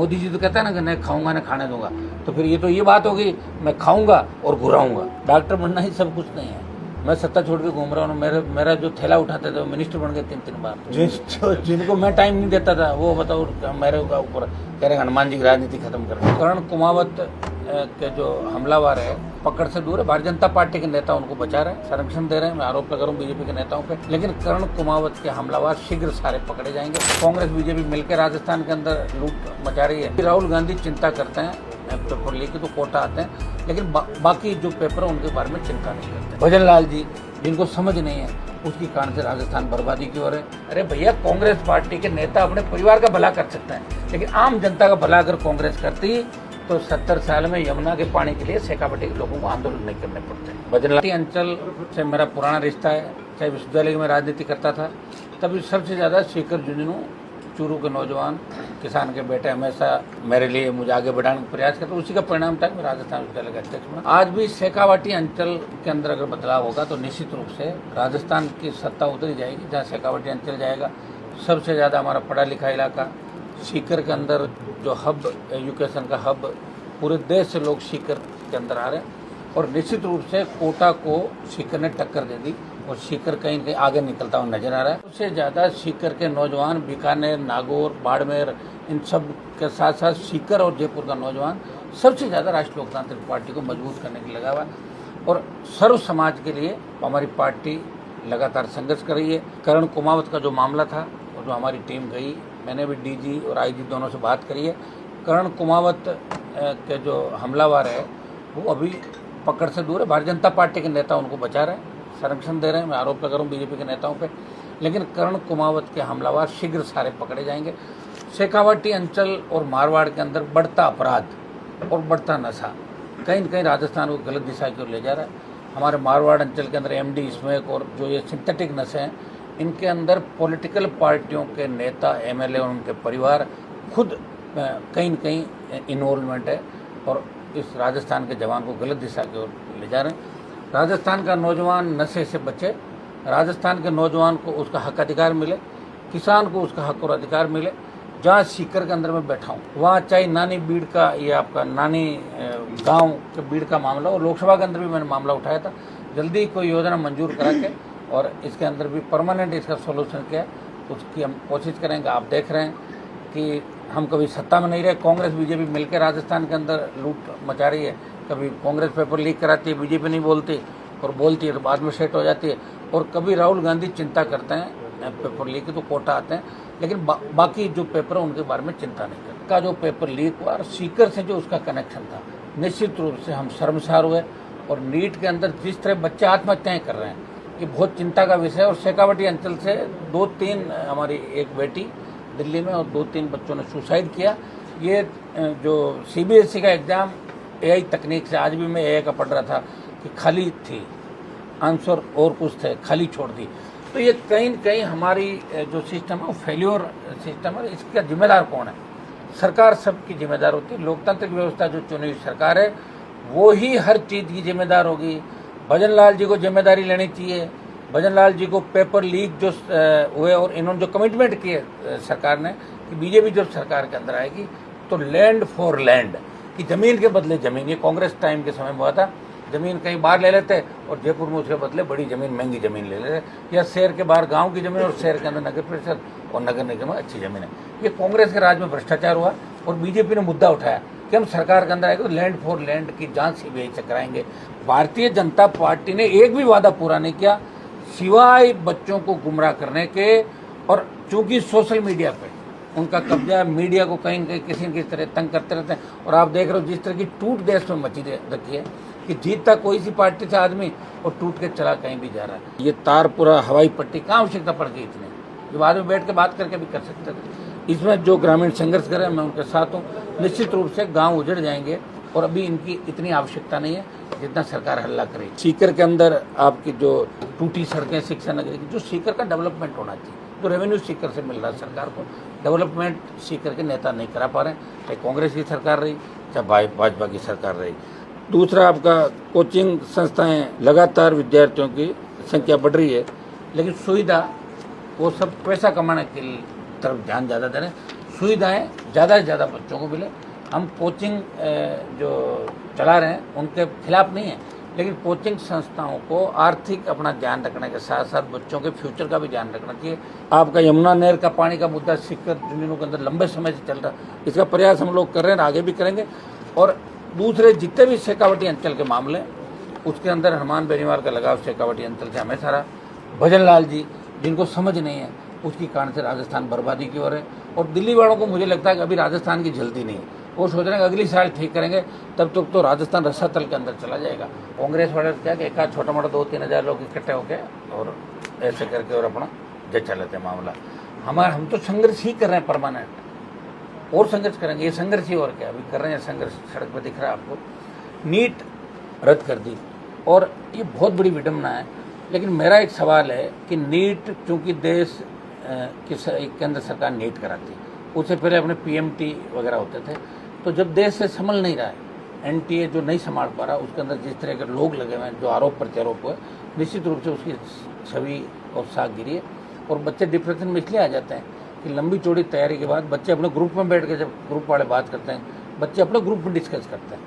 मोदी जी तो कहता है ना कि नहीं खाऊंगा ना खाने दूंगा, तो फिर ये बात होगी मैं खाऊंगा और घुराऊंगा। डॉक्टर बनना ही सब कुछ नहीं है। मैं सत्ता छोड़ के घूम रहा हूँ, मेरा जो थैला उठाते थे वो मिनिस्टर बन गए 3-3 बार। जिनको मैं टाइम नहीं देता था वो बताओ मेरे ऊपर कह रहे हनुमान जी की राजनीति खत्म कर। करण कुमावत के जो हमलावर है पकड़ से दूर है। भारतीय जनता पार्टी के नेता उनको बचा रहे हैं, संरक्षण दे रहे हैं। मैं आरोप लगा रहा हूँ बीजेपी के नेताओं पे, लेकिन करण कुमावत के हमलावर शीघ्र सारे पकड़े जाएंगे। कांग्रेस बीजेपी मिलकर राजस्थान के अंदर लूट मचा रही है। राहुल गांधी चिंता करते हैं पेपर लेके तो कोटा आते हैं, लेकिन बाकी जो पेपर है उनके बारे में चिंता नहीं करते। भजन लाल जी जिनको समझ नहीं है उसकी कारण से राजस्थान बर्बादी की ओर है। अरे भैया, कांग्रेस पार्टी के नेता अपने परिवार का भला कर सकते हैं, लेकिन आम जनता का भला अगर कांग्रेस करती तो 70 साल में यमुना के पानी के लिए शेखावटी के लोगों को आंदोलन नहीं करने पड़ते। भजन लाल अंचल से मेरा पुराना रिश्ता है, चाहे विश्वविद्यालय में राजनीति करता था तभी सबसे ज़्यादा शेखर झुंझुनू चूरू के नौजवान किसान के बेटे हमेशा मेरे लिए मुझे आगे बढ़ाने का प्रयास करते, उसी का परिणाम था मैं राजस्थान विश्वविद्यालय का अध्यक्ष बना। आज भी शेखावाटी अंचल के अंदर अगर बदलाव होगा तो निश्चित रूप से राजस्थान की सत्ता उतरी जाएगी। जहाँ शेखावाटी अंचल जाएगा सबसे ज़्यादा हमारा पढ़ा लिखा इलाका, सीकर के अंदर जो हब एजुकेशन का हब, पूरे देश से लोग सीकर के अंदर आ रहे हैं और निश्चित रूप से कोटा को सीकर ने टक्कर दे दी और सीकर कहीं न कहीं आगे निकलता हुआ नजर आ रहा है। सबसे ज़्यादा सीकर के नौजवान बीकानेर, नागौर, बाड़मेर, इन सब के साथ साथ सीकर और जयपुर का नौजवान सबसे ज़्यादा राष्ट्रीय लोकतांत्रिक पार्टी को मजबूत करने के लिए लगा हुआ और सर्व समाज के लिए हमारी पार्टी लगातार संघर्ष कर रही है। करण कुमावत का जो मामला था और जो हमारी टीम गई, मैंने भी डीजी और आईजी दोनों से बात करी है। करण कुमावत के जो हमलावर है वो अभी पकड़ से दूर है। भारतीय जनता पार्टी के नेता उनको बचा रहे हैं, संरक्षण दे रहे हैं। मैं आरोप लगा रहा हूँ बीजेपी के नेताओं पे, लेकिन करण कुमावत के हमलावर शीघ्र सारे पकड़े जाएंगे। शेखावाटी अंचल और मारवाड़ के अंदर बढ़ता अपराध और बढ़ता नशा कहीं न कहीं राजस्थान को गलत दिशा की ओर ले जा रहा है। हमारे मारवाड़ अंचल के अंदर एमडी, स्मोक और जो ये सिंथेटिक नशे हैं, इनके अंदर पॉलिटिकल पार्टियों के नेता, एमएलए और उनके परिवार खुद कहीं न कहीं इन्वॉल्वमेंट है और इस राजस्थान के जवान को गलत दिशा की ओर ले जा रहे हैं। राजस्थान का नौजवान नशे से बचे, राजस्थान के नौजवान को उसका हक अधिकार मिले, किसान को उसका हक और अधिकार मिले। जहाँ सीकर के अंदर मैं बैठा हूँ वहाँ चाहे नानी बीड़ का, ये आपका नानी गांव के बीड़ का मामला हो, लोकसभा के अंदर भी मैंने मामला उठाया था। जल्दी कोई योजना मंजूर करा के और इसके अंदर भी परमानेंट इसका सोल्यूशन किया, उसकी हम कोशिश करेंगे। आप देख रहे हैं कि हम कभी सत्ता में नहीं रहे, कांग्रेस बीजेपी मिलकर राजस्थान के अंदर लूट मचा रही है। कभी कांग्रेस पेपर लीक कराती है, बीजेपी नहीं बोलती, और बोलती है तो बाद में सेट हो जाती है। और कभी राहुल गांधी चिंता करते हैं पेपर लीक तो कोटा आते हैं, लेकिन बाकी जो पेपर है उनके बारे में चिंता नहीं करते। का जो पेपर लीक हुआ और सीकर से जो उसका कनेक्शन था, निश्चित रूप से हम शर्मसार हुए। और नीट के अंदर जिस तरह बच्चे आत्महत्याएं कर रहे हैं ये बहुत चिंता का विषय है। और शेखावाटी अंचल से 2-3 हमारी एक बेटी दिल्ली में और 2-3 बच्चों ने सुसाइड किया। ये जो सीबीएसई का एग्ज़ाम एआई तकनीक से, आज भी मैं एआई का पढ़ रहा था कि खाली थी, आंसर और कुछ थे, खाली छोड़ दी। तो ये कहीं न कहीं हमारी जो सिस्टम है वो फेल्योर सिस्टम है। इसका जिम्मेदार कौन है? सरकार सबकी जिम्मेदार होती है। लोकतांत्रिक व्यवस्था जो चुनी हुई सरकार है वो ही हर चीज़ की जिम्मेदार होगी। भजन लाल जी को जिम्मेदारी लेनी चाहिए। भजन लाल जी को पेपर लीक जो हुए और इन्होंने जो कमिटमेंट किए सरकार ने कि बीजेपी जब सरकार के अंदर आएगी तो लैंड फॉर लैंड, कि ज़मीन के बदले ज़मीन, ये कांग्रेस टाइम के समय में हुआ था। ज़मीन कहीं बाहर ले लेते और जयपुर में उसके बदले बड़ी ज़मीन, महंगी ज़मीन ले लेते, या शहर के बाहर गांव की ज़मीन और शहर के अंदर नगर परिषद और नगर निगम में अच्छी ज़मीन है। ये कांग्रेस के राज में भ्रष्टाचार हुआ और बीजेपी ने मुद्दा उठाया कि हम सरकार के अंदर आएगा तो लैंड फॉर लैंड की जाँच सीबीआई से कराएंगे। भारतीय जनता पार्टी ने एक भी वादा पूरा नहीं किया सिवाय बच्चों को गुमराह करने के। और चूंकि सोशल मीडिया पे उनका कब्जा, मीडिया को कहीं न कहीं किसी न किसी तरह तंग करते रहते हैं। और आप देख रहे हो जिस तरह की टूट देश में मची रखी है कि जीतता कोई सी पार्टी से आदमी और टूट के चला कहीं भी जा रहा है। ये तार पूरा हवाई पट्टी कहाँ आवश्यकता पड़ गई इतने, जो बाद में बैठ के बात करके भी कर सकते थे। इसमें जो ग्रामीण संघर्ष करें मैं उनके साथ हूँ। निश्चित रूप से गाँव उजड़ जाएंगे और अभी इनकी इतनी आवश्यकता नहीं है जितना सरकार हल्ला करे। सीकर के अंदर आपकी जो टूटी सड़कें, शिक्षा नगरी की, जो सीकर का डेवलपमेंट होना चाहिए, जो रेवेन्यू सीकर से मिल रहा है सरकार को, डेवलपमेंट सीकर के नेता नहीं करा पा रहे, चाहे कांग्रेस की सरकार रही चाहे भाजपा की सरकार रही। दूसरा आपका कोचिंग संस्थाएं, लगातार विद्यार्थियों की संख्या बढ़ रही है, लेकिन सुविधा वो सब पैसा कमाने के तरफ ध्यान ज़्यादा दे रहे हैं। सुविधाएं ज़्यादा से ज़्यादा बच्चों को मिले। हम कोचिंग जो चला रहे हैं उनके खिलाफ नहीं है, लेकिन कोचिंग संस्थाओं को आर्थिक अपना ध्यान रखने के साथ साथ बच्चों के फ्यूचर का भी ध्यान रखना चाहिए। आपका यमुना नहर का पानी का मुद्दा सिक्कर यूनियनों के अंदर लंबे समय से चल रहा, इसका प्रयास हम लोग कर रहे हैं, आगे भी करेंगे। और दूसरे जितने भी शेखावटी अंचल के मामले, उसके अंदर हनुमान बेनीवाल का लगाव शेखावटी अंचल से हमेशा रहा। भजन लाल जी जिनको समझ नहीं है, उसकी कारण से राजस्थान बर्बादी की ओर है। और दिल्ली वालों को मुझे लगता है कि अभी राजस्थान की जल्दी नहीं है, वो सोच रहे हैं कि अगली साल ठीक करेंगे, तब तक तो राजस्थान रसातल के अंदर चला जाएगा। कांग्रेस वाले क्या कि एक आध छोटा मोटा 2-3 हज़ार लोग इकट्ठे होकर और ऐसे करके और अपना जचा लेते हैं मामला। हम तो संघर्ष ही कर रहे हैं परमानेंट, और संघर्ष करेंगे, ये संघर्ष ही और क्या अभी कर रहे हैं संघर्ष। सड़क पर दिख रहा है आपको, नीट रद्द कर दी और ये बहुत बड़ी विडम्बना है। लेकिन मेरा एक सवाल है कि नीट चूँकि देश की केंद्र सरकार नीट कराती, उससे पहले अपने PMT वगैरह होते थे, तो जब देश से संभल नहीं रहा है, NTA जो नहीं संभाल पा रहा, उसके अंदर जिस तरह के लोग लगे हुए हैं, जो आरोप प्रत्यारोप हुए, निश्चित रूप से उसकी छवि और साख गिरी है। और बच्चे डिप्रेशन में इसलिए आ जाते हैं कि लंबी चौड़ी तैयारी के बाद बच्चे अपने ग्रुप में बैठ के, जब ग्रुप वाले बात करते हैं, बच्चे अपने ग्रुप में डिस्कस करते हैं।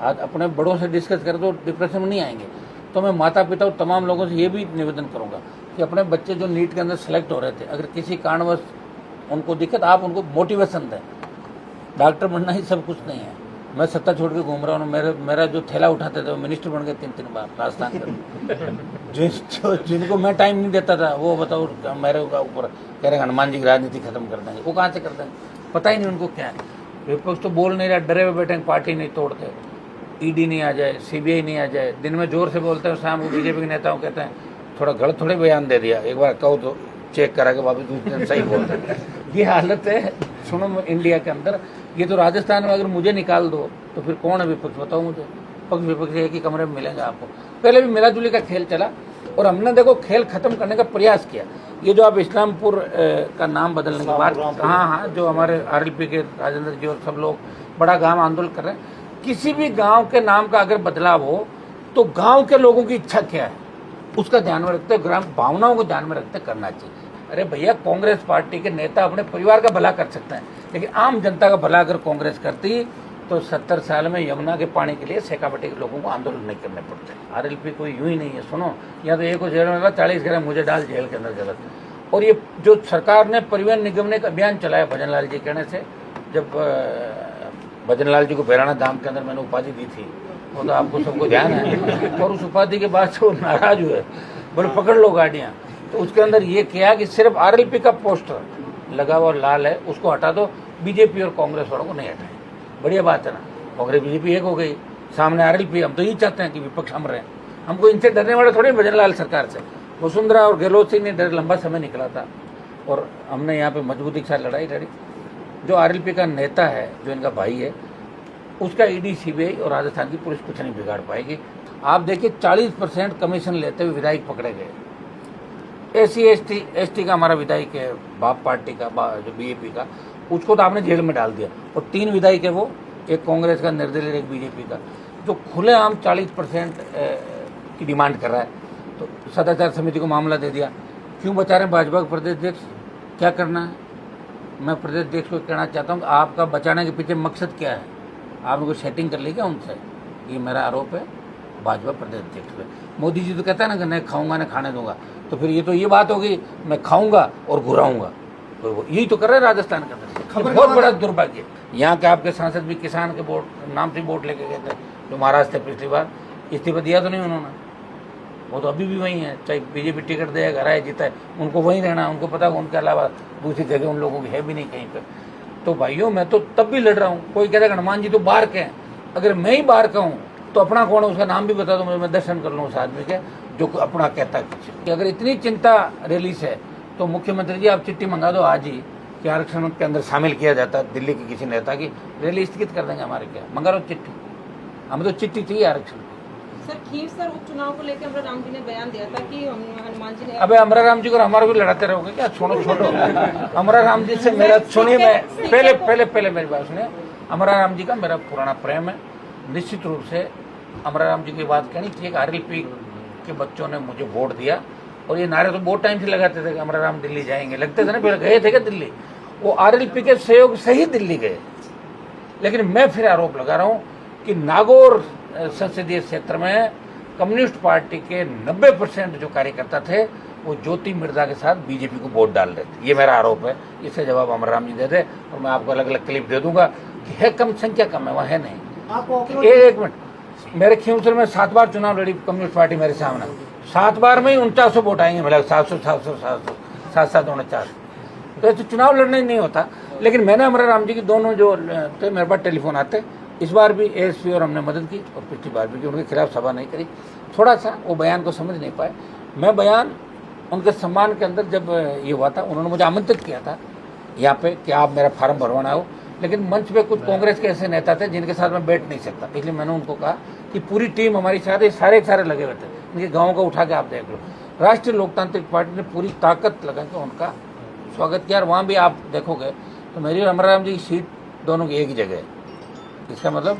आज अपने बड़ों से डिस्कस करें तो डिप्रेशन में नहीं आएंगे। तो मैं माता पिता और तमाम लोगों से ये भी निवेदन करूँगा कि अपने बच्चे जो नीट के अंदर सेलेक्ट हो रहे थे, अगर किसी कारणवश उनको दिक्कत, आप उनको मोटिवेशन दें। डॉक्टर बनना ही सब कुछ नहीं है। मैं सत्ता छोड़ के घूम रहा हूँ, मेरा जो थैला उठाते थे वो मिनिस्टर बन गए 3-3 बार राजस्थान के। जिनको मैं टाइम नहीं देता था, वो बताओ मेरे ऊपर कह रहे हनुमान जी की राजनीति खत्म कर देंगे। वो कहाँ से कर देंगे, पता ही नहीं उनको क्या है। विपक्ष तो बोल नहीं रहा, डरे हुए बैठे, पार्टी नहीं तोड़ते, ED नहीं आ जाए, CBI नहीं आ जाए। दिन में जोर से बोलते हैं, शाम को BJP के नेताओं कहते हैं थोड़ा गलत थोड़े बयान दे दिया, एक बार कहो तो चेक करा के वापस दूसरे दिन सही बोलते हैं। ये हालत है सुनो इंडिया के अंदर। ये तो राजस्थान में अगर मुझे निकाल दो तो फिर कौन है विपक्ष, बताओ मुझे। पक्ष विपक्ष एक ही कमरे में मिलेंगे आपको। पहले भी मिला जुली का खेल चला और हमने देखो खेल खत्म करने का प्रयास किया। ये जो आप इस्लामपुर का नाम बदलने की बात, हाँ, जो हमारे RLP के राजेंद्र जी और सब लोग बड़ा गांव आंदोलन कर रहे हैं। किसी भी गांव के नाम का अगर बदलाव हो तो गांव के लोगों की इच्छा क्या है उसका ध्यान में रखते, ग्राम भावनाओं को ध्यान में रखते करना चाहिए। अरे भैया, कांग्रेस पार्टी के नेता अपने परिवार का भला कर सकते हैं, लेकिन आम जनता का भला अगर कांग्रेस करती तो 70 साल में यमुना के पानी के लिए शेखावटी के लोगों को आंदोलन नहीं करने पड़ते। RLP कोई यूं ही नहीं है। सुनो, या तो एक को जेल में लगा, 40 घंटे मुझे डाल जेल के अंदर गलत। और ये जो सरकार ने परिवहन निगम ने एक अभियान चलाया भजन लाल जी कहने से, जब भजन लाल जी को बेराना धाम के अंदर मैंने उपाधि दी थी, वो तो आपको सबको ध्यान है। और उस उपाधि के बाद से वो नाराज हुए, बोले पकड़ लो गाड़ियाँ। तो उसके अंदर ये किया कि सिर्फ RLP का पोस्टर लगा हुआ लाल है उसको हटा दो, BJP और कांग्रेस वालों को नहीं हटाए। बढ़िया बात है ना, कांग्रेस BJP एक हो गई, सामने RLP। हम तो यही चाहते हैं कि विपक्ष हम रहे, हमको इनसे डरने वाले थोड़े भजन लाल सरकार से। वसुंधरा और गहलोत सिंह ने डर लंबा समय निकला था और हमने यहाँ पे मजबूती के साथ लड़ाई लड़ी। जो RLP का नेता है, जो इनका भाई है, उसका ED CBI और राजस्थान की पुलिस कुछ नहीं बिगाड़ पाएगी। आप देखिए 40% कमीशन लेते हुए विधायक पकड़े गए। SC ST का हमारा विधायक है, बाप पार्टी का, जो BJP का, उसको तो आपने जेल में डाल दिया। और 3 विधायक है वो, एक कांग्रेस का, निर्दलीय, एक BJP का, जो खुलेआम 40% की डिमांड कर रहा है। तो सदाचार समिति को मामला दे दिया। क्यों बचा रहे हैं भाजपा के प्रदेश अध्यक्ष, क्या करना है? मैं प्रदेश अध्यक्ष को कहना चाहता हूँ कि आपका बचाने के पीछे मकसद क्या है? आपने कोई सेटिंग कर ली क्या उनसे? ये मेरा आरोप है भाजपा प्रदेश अध्यक्ष पे। मोदी जी तो कहता है ना कि नहीं खाऊंगा ना खाने दूंगा, तो फिर ये बात होगी मैं खाऊंगा और घुराऊंगा। तो यही तो कर रहे हैं राजस्थान के अंदर। बहुत बड़ा दुर्भाग्य। यहाँ के आपके सांसद भी किसान के वोट नाम से वोट लेके गए थे, जो महाराष्ट्र थे पिछली बार, इस्तीफा दिया तो नहीं उन्होंने, वो तो अभी भी वही है। चाहे BJP टिकट दे, हराए जीता है, उनको वहीं रहना। उनको पता है उनके अलावा दूसरी जगह उन लोगों की है भी नहीं कहीं पर। तो भाइयों, मैं तो तब भी लड़ रहा हूँ। कोई कहता है हनुमान जी तो बाहर के हैं, अगर मैं ही बाहर का हूँ तो अपना कौन है उसका नाम भी बता दो, मैं दर्शन कर लूँ उस आदमी के जो अपना कहता है कुछ। कि अगर इतनी चिंता रैली से, तो मुख्यमंत्री जी आप चिट्ठी मंगा दो आज ही कि आरक्षण के अंदर शामिल किया जाता है दिल्ली के किसी नेता की, रैली स्थगित कर देंगे हमारे। क्या मंगा लो चिट्ठी, हमें तो चिट्ठी चाहिए आरक्षण। सर, खींवसर उपचुनाव को लेकर अमरा राम जी ने बयान दिया था कि हनुमान जी ने, अबे अमरा राम जी को हमारे को लड़ाते रहोगे क्या? छोड़ो अमरा राम जी से मेरा, सुनिए, मैं पहले मेरी बात सुनिए। अमरा राम जी का मेरा पुराना प्रेम है। निश्चित रूप से अमरा राम जी की बात कहनी चाहिए कि RLP के बच्चों ने मुझे वोट दिया। और ये नारे तो बहुत टाइम से लगाते थे कि अमरा राम दिल्ली जाएंगे, लगते थे ना, पहले गए थे क्या दिल्ली? वो आरएलपी के सहयोग से ही दिल्ली गए। लेकिन मैं फिर आरोप लगा रहा हूं कि नागौर संसदीय क्षेत्र में कम्युनिस्ट पार्टी के 90% जो कार्यकर्ता थे वो ज्योति मिर्जा के साथ बीजेपी को वोट डाल रहे थे। ये मेरा आरोप है, इससे जवाब अमरराम जी दे दे और मैं आपको अलग अलग क्लिप दे दूंगा कि है कम, संख्या कम है, वहाँ है नहीं। एक मिनट, मेरे खींवसर में 7 बार चुनाव लड़ी कम्युनिस्ट पार्टी मेरे सामने, 7 बार में ही 49 वोट आएंगे, मतलब 700 700 700 749। तो ऐसे चुनाव लड़ना ही नहीं होता। लेकिन मैंने अमरराम जी की दोनों जो थे मेरे पास टेलीफोन आते, इस बार भी एएसपी और हमने मदद की और पिछली बार भी, उनके खिलाफ सभा नहीं करी। थोड़ा सा वो बयान को समझ नहीं पाए। मैं बयान उनके सम्मान के अंदर जब ये हुआ था, उन्होंने मुझे आमंत्रित किया था यहाँ पे कि आप मेरा फार्म भरवाना हो, लेकिन मंच पे कुछ कांग्रेस के ऐसे नेता थे जिनके साथ मैं बैठ नहीं सकता, इसलिए मैंने उनको कहा कि पूरी टीम हमारी साथ है, सारे लगे हुए थे, इनके गाँव का उठा के आप देख लो। राष्ट्रीय लोकतांत्रिक पार्टी ने पूरी ताकत लगा के उनका स्वागत किया। और वहाँ भी आप देखोगे तो मेरी और अमरराम जी की सीट दोनों की एक ही जगह है। इसका मतलब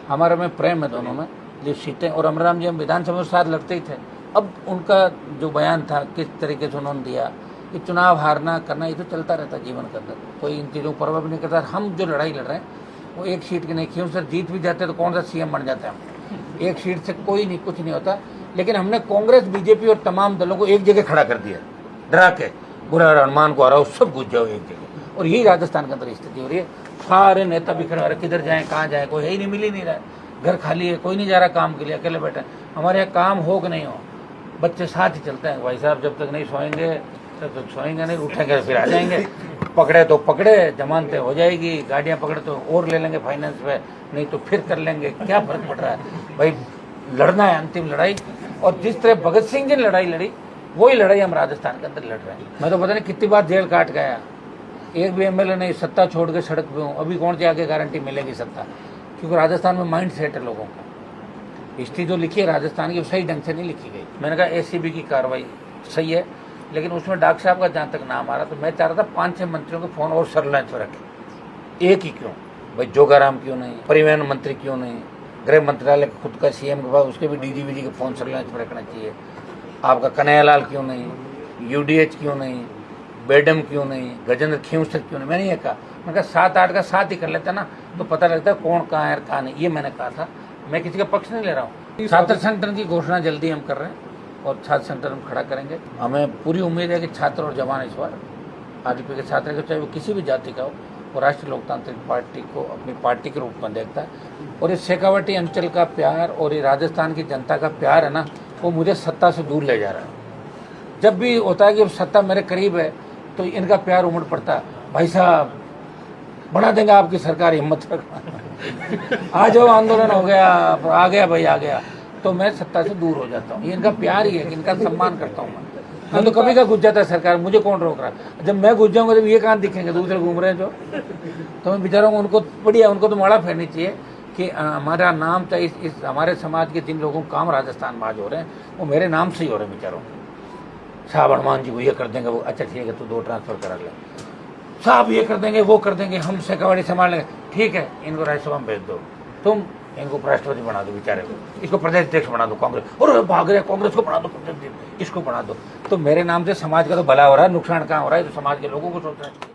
हमारे में प्रेम है दोनों में, जो सीटें। और अमरराम जी हम विधानसभा में साथ लड़ते ही थे। अब उनका जो बयान था किस तरीके से उन्होंने दिया कि चुनाव हारना करना ये तो चलता रहता जीवन के अंदर, कोई इन चीज़ों पर परवाह नहीं करता। हम जो लड़ाई लड़ रहे हैं वो एक सीट की नहीं, क्यों सर जीत भी जाते तो कौन सा सीएम बन जाता है हम, एक सीट से कोई नहीं, कुछ नहीं होता। लेकिन हमने कांग्रेस बीजेपी और तमाम दलों को एक जगह खड़ा कर दिया, डरा के, बुरा हनुमान को हराओ, सब घुस जाओ एक जगह। और यही राजस्थान के अंदर स्थिति हो रही है। सारे नेता बिखरे हो रहे, किधर जाएं कहाँ जाएं, कोई है ही नहीं, मिल ही नहीं रहा है, घर खाली है, कोई नहीं जा रहा काम के लिए, अकेले बैठे। हमारे यहाँ काम हो कि नहीं हो, बच्चे साथ ही चलते हैं, भाई साहब जब तक नहीं सोएंगे तब तक सोएंगे नहीं, उठेंगे फिर आ जाएंगे, पकड़े तो पकड़े, जमानतें हो जाएगी, गाड़ियाँ पकड़े तो और ले लेंगे फाइनेंस पे, नहीं तो फिर कर लेंगे, क्या फर्क पड़ रहा है भाई। लड़ना है अंतिम लड़ाई, और जिस तरह भगत सिंह जी ने लड़ाई लड़ी वही लड़ाई हम राजस्थान के अंदर लड़ रहे हैं। मैं तो पता नहीं कितनी बार जेल काट गया, एक भी एमएलए नहीं, सत्ता छोड़ के सड़क पे हूँ। अभी कौन सी आगे गारंटी मिलेगी सत्ता, क्योंकि राजस्थान में माइंड सेट है लोगों का। हिस्ट्री जो लिखी है राजस्थान की वो सही ढंग से नहीं लिखी गई। मैंने कहा एसीबी की कार्रवाई सही है, लेकिन उसमें डॉक्टर साहब का जहाँ तक नाम आ रहा, तो मैं चाह रहा था 5-6 मंत्रियों के फोन और सरलाइन पर रखें, एक ही क्यों भाई, जोगाराम क्यों नहीं, परिवहन मंत्री क्यों नहीं, गृह मंत्रालय खुद का सीएम के पास, उसके भी डीजीपी के फोन सरलाइन पर रखना चाहिए। आपका कन्हैयालाल क्यों नहीं, यूडीएच क्यों नहीं, बेडम क्यों नहीं, गजेंद्र खींवसर क्यों नहीं। मैंने ये कहा, मैंने कहा 7-8 का साथ ही कर लेते ना, तो पता लगता है कौन कहाँ है कहाँ नहीं। ये मैंने कहा था, मैं किसी का पक्ष नहीं ले रहा हूँ। छात्र संगठन की घोषणा जल्दी हम कर रहे हैं और छात्र संगठन हम खड़ा करेंगे। हमें पूरी उम्मीद है कि छात्र और जवान इस बार आरएलपी के छात्र, चाहे वो किसी भी जाति का हो, वो राष्ट्रीय लोकतांत्रिक पार्टी को अपनी पार्टी के रूप में देखता है। और इस शेखावटी अंचल का प्यार और ये राजस्थान की जनता का प्यार है ना, वो मुझे सत्ता से दूर ले जा रहा है। जब भी होता है कि सत्ता मेरे करीब है तो इनका प्यार उमड़ पड़ता है, भाई साहब बना देंगे आपकी सरकार, हिम्मत रखो, आ जाओ, आंदोलन हो गया, आ गया भाई आ गया, तो मैं सत्ता से दूर हो जाता हूँ। ये इनका प्यार ही है कि इनका सम्मान करता हूँ मैं तो कभी का घुस जाता है सरकार, मुझे कौन रोक रहा है। जब मैं घुस जाऊंगा जब ये कहाँ दिखेंगे, दूसरे घूम रहे हैं जो, तो मैं बेचारा हूँ, उनको बढ़िया, उनको तो माड़ा फेरनी चाहिए कि हमारा नाम चाहे इस हमारे समाज के जिन लोगों को काम राजस्थान में आज हो रहे हैं वो मेरे नाम से ही हो रहे हैं बेचारों। साहब हनुमान जी को ये कर देंगे, वो अच्छा ठीक है तू 2 ट्रांसफर करा ले, साहब ये कर देंगे वो कर देंगे, हम शेखावाटी संभाल लेंगे, ठीक है इनको राज्यसभा में भेज दो, तुम इनको राष्ट्रपति बना दो बेचारे को, इसको प्रदेश अध्यक्ष बना दो कांग्रेस, और भाग रहे कांग्रेस को बना दो प्रदेश, इसको बना दो। तो मेरे नाम से समाज का तो भला हो रहा है, नुकसान कहाँ हो रहा है, तो समाज के लोगों को सोचना चाहिए।